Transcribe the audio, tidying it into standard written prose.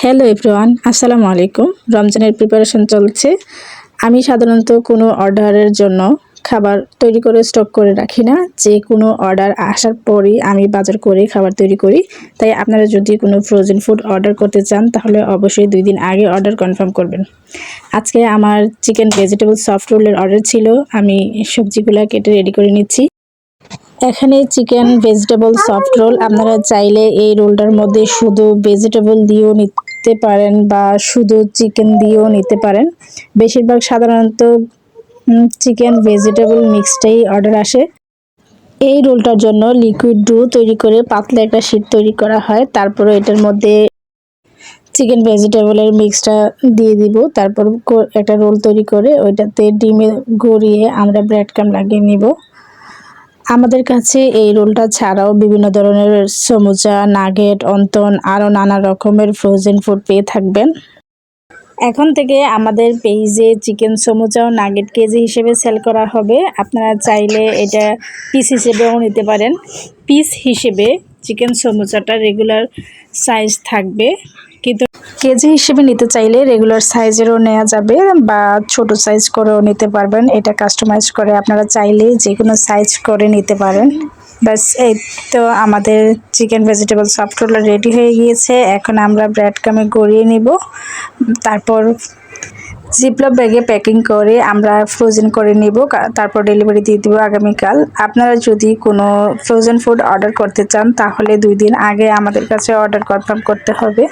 Hello everyone, আসসালামু আলাইকুম। রমজানের প্রিপারেশন চলছে। আমি সাধারণত কোনো অর্ডারের জন্য খাবার তৈরি করে স্টক করে রাখি না। যে কোনো অর্ডার আসার পরই আমি বাজার করে খাবার তৈরি করি। তাই আপনারা যদি কোনো ফ্রোজেন ফুড অর্ডার করতে চান তাহলে অবশ্যই 2 দিন আগে অর্ডার কনফার্ম করবেন। আজকে আমার চিকেন ভেজিটেবল সফট রোলের অর্ডার ছিল। আমি সবজিগুলো কেটে রেডি করে নিচ্ছি। এখানে চিকেন ভেজিটেবল সফট রোল, আপনারা চাইলে এই রোলটার মধ্যে শুধু ভেজিটেবল দিয়েও নিতে পারেন বা শুধু চিকেন দিয়েও নিতে পারেন। বেশিরভাগ সাধারণত চিকেন ভেজিটেবল মিক্সডটাই অর্ডার আসে। এই রোলটার জন্য লিকুইড ডো তৈরি করে পাতলা একটা শীট তৈরি করা হয়। তারপরে এটার মধ্যে চিকেন ভেজিটেবলের মিক্সটা দিয়ে দিব। তারপর একটা রোল তৈরি করে ওইটাতে ডিমে গড়িয়ে আমরা ব্রেড ক্রাম লাগিয়ে নিব। আমাদের কাছে এই রোলটা ছাড়াও বিভিন্ন ধরনের সমুচা, নাগেট, অন্তন আরও নানা রকমের ফ্রোজেন ফুড পেয়ে থাকবেন। এখন থেকে আমাদের পেজে চিকেন সমুচা ও নাগেট কেজি হিসেবে সেল করা হবে। আপনারা চাইলে এটা পিস হিসেবেও নিতে পারেন। পিস হিসেবে চিকেন সমুচাটা রেগুলার সাইজ থাকবে, কিন্তু কেজি হিসেবে নিতে চাইলে রেগুলার সাইজেরও নেওয়া যাবে বা ছোট সাইজ করেও নিতে পারবেন। এটা কাস্টমাইজ করে আপনারা চাইলে যে কোনো সাইজ করে নিতে পারেন। বাস এই তো আমাদের chicken vegetable soft roll ready হয়ে গিয়েছে। এখন আমরা ব্রেড ক্রামে গড়িয়ে নিব। তারপর জিপলক ব্যাগে প্যাকিং করে আমরা ফ্রোজেন করে নিব। তারপর ডেলিভারি দিয়ে দিব আগামীকাল। আপনারা যদি কোনো ফ্রোজেন ফুড অর্ডার করতে চান তাহলে 2 দিন আগে আমাদের কাছে অর্ডার কনফার্ম করতে হবে।